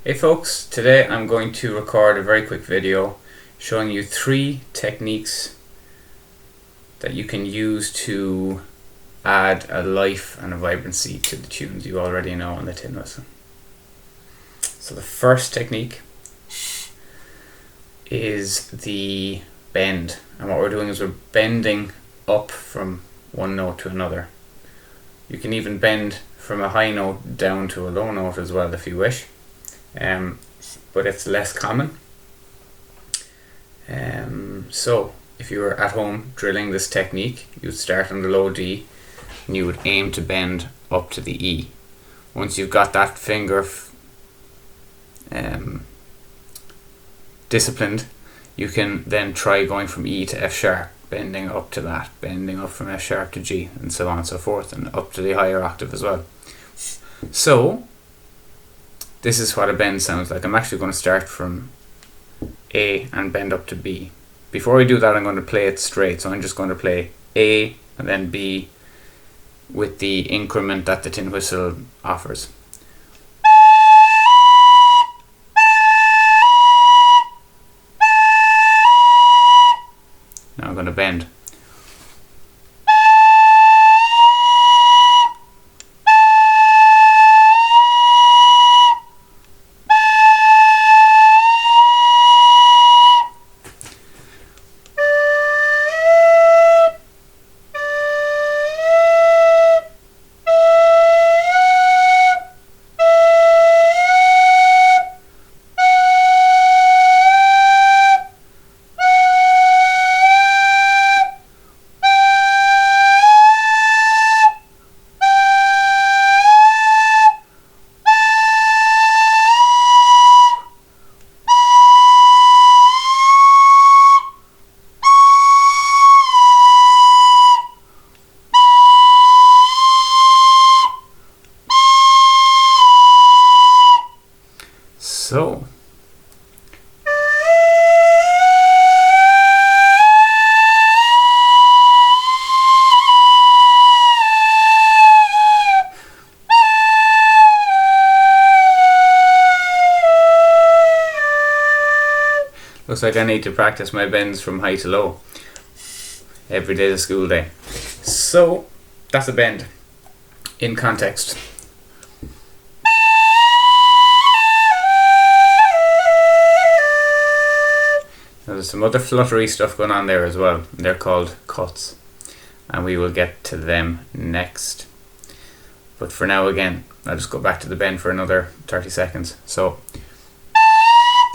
Hey folks, today I'm going to record a very quick video showing you 3 techniques that you can use to add a life and a vibrancy to the tunes you already know on the tin whistle. So the first technique is the bend, and what we're doing is we're bending up from one note to another. You can even bend from a high note down to a low note as well if you wish. But it's less common. So if you were at home drilling this technique, you'd start on the low D and you would aim to bend up to the E. Once you've got that finger disciplined, you can then try going from E to F sharp, bending up to that, bending up from F sharp to G, and so on and so forth, and up to the higher octave as well. So this is what a bend sounds like. I'm actually going to start from A and bend up to B. Before we do that, I'm going to play it straight. So I'm just going to play A and then B with the increment that the tin whistle offers. Now I'm going to bend. So looks like I need to practice my bends from high to low every day of the school day. So that's a bend in context. Now there's some other fluttery stuff going on there as well. They're called cuts, and we will get to them next. But for now, again, I'll just go back to the bend for another 30 seconds. So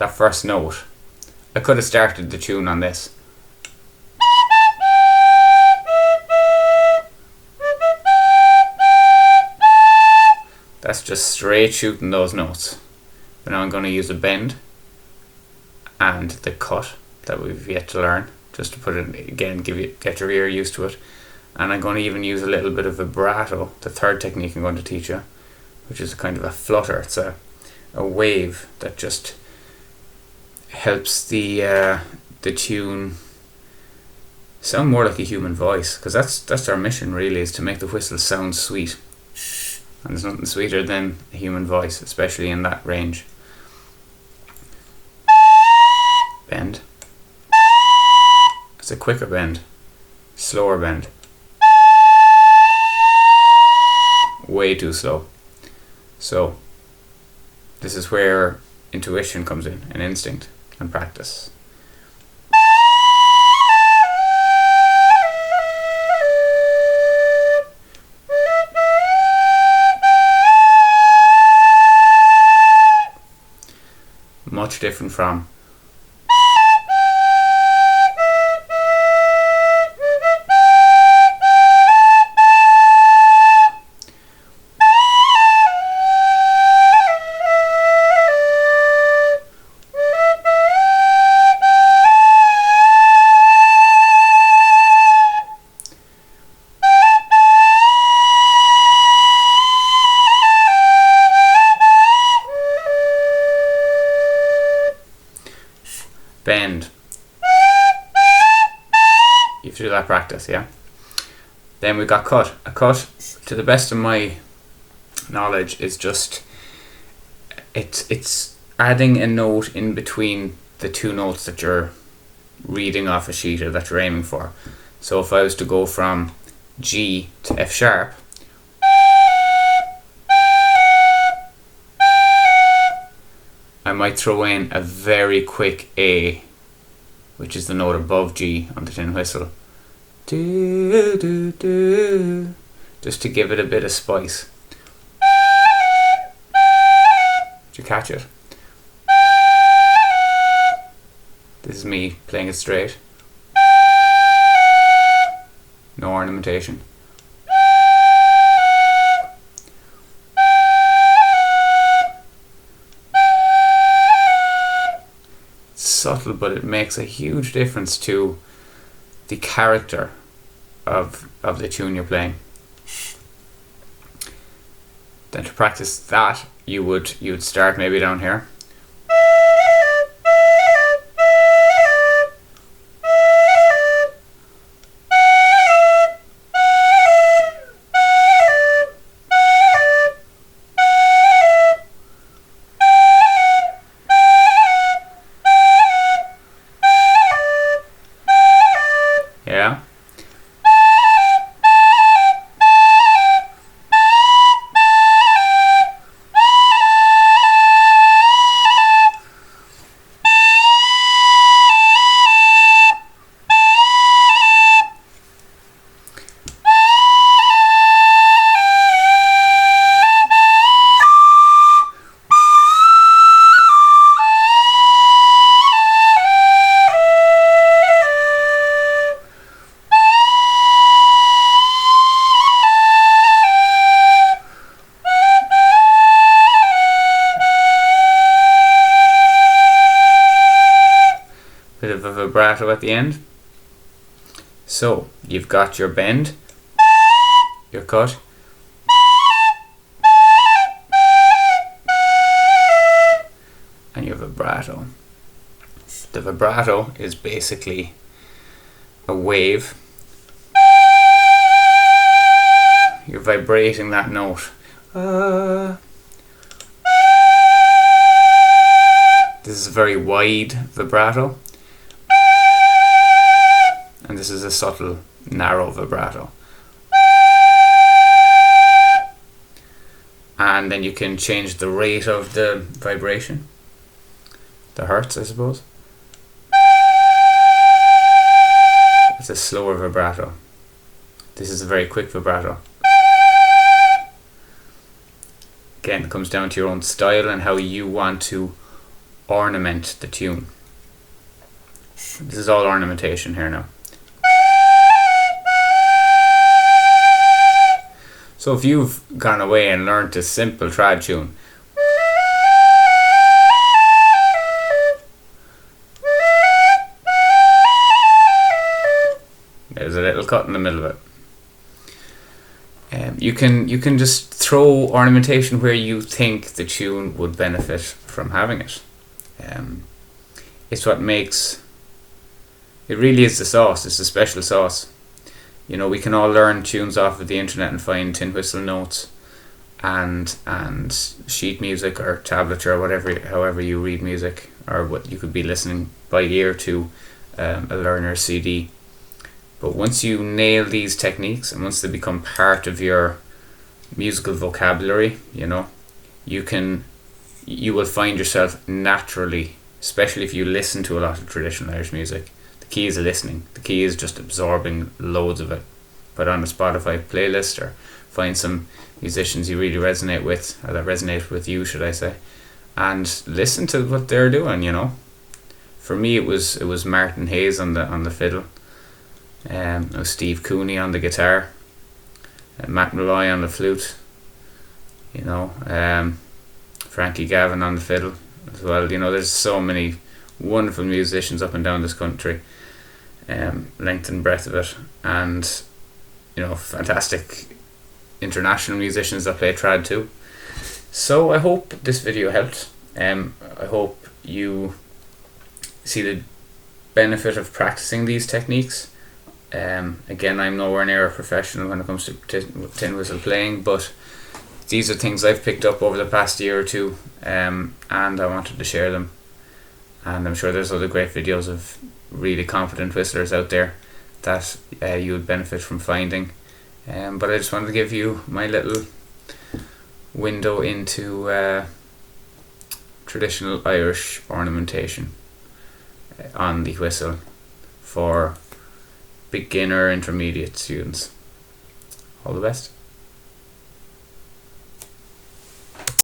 that first note, I could have started the tune on this. That's just straight shooting those notes. But now I'm going to use a bend and the cut that we've yet to learn, just to put it again, get your ear used to it. And I'm going to even use a little bit of vibrato, the third technique I'm going to teach you, which is a kind of a flutter. It's a wave that just helps the tune sound more like a human voice, because that's our mission really, is to make the whistle sound sweet. And there's nothing sweeter than a human voice, especially in that range. Bend. It's a quicker bend, slower bend. Way too slow. So this is where intuition comes in, and instinct and practice. Much different from bend. You have to do that practice, yeah? Then we've got cut. A cut, to the best of my knowledge, is just it's adding a note in between the two notes that you're reading off a sheet or that you're aiming for. So if I was to go from G to F sharp, I might throw in a very quick A, which is the note above G on the tin whistle. Do, do, do, just to give it a bit of spice. Did you catch it? This is me playing it straight. No ornamentation. It's subtle, but it makes a huge difference to the character of the tune you're playing. Then to practice that, you would start maybe down here. Yeah. Bit of a vibrato at the end. So you've got your bend, your cut, and your vibrato. The vibrato is basically a wave. You're vibrating that note. This is a very wide vibrato. And this is a subtle, narrow vibrato. And then you can change the rate of the vibration. The hertz, I suppose. It's a slower vibrato. This is a very quick vibrato. Again, it comes down to your own style and how you want to ornament the tune. This is all ornamentation here now. So if you've gone away and learnt a simple trad tune, there's a little cut in the middle of it. You can just throw ornamentation where you think the tune would benefit from having it. It's what makes it really is the sauce. It's the special sauce. You know, we can all learn tunes off of the internet and find tin whistle notes and sheet music or tablature or whatever, however you read music, or what you could be listening by ear to a learner's CD. But once you nail these techniques and once they become part of your musical vocabulary, you know, you will find yourself naturally, especially if you listen to a lot of traditional Irish music. The key is listening. The key is just absorbing loads of it. Put on a Spotify playlist or find some musicians you really resonate with, or that resonate with you, should I say, and listen to what they're doing. You know, for me it was Martin Hayes on the fiddle, it was Steve Cooney on the guitar, Matt Malloy on the flute. You know, Frankie Gavin on the fiddle as well. You know, there's so many wonderful musicians up and down this country, length and breadth of it, and you know, fantastic international musicians that play trad too. So I hope this video helped. I hope you see the benefit of practicing these techniques. Again, I'm nowhere near a professional when it comes to tin whistle playing, but these are things I've picked up over the past year or two, and I wanted to share them. And I'm sure there's other great videos of really competent whistlers out there that you would benefit from finding. But I just wanted to give you my little window into traditional Irish ornamentation on the whistle for beginner intermediate students. All the best.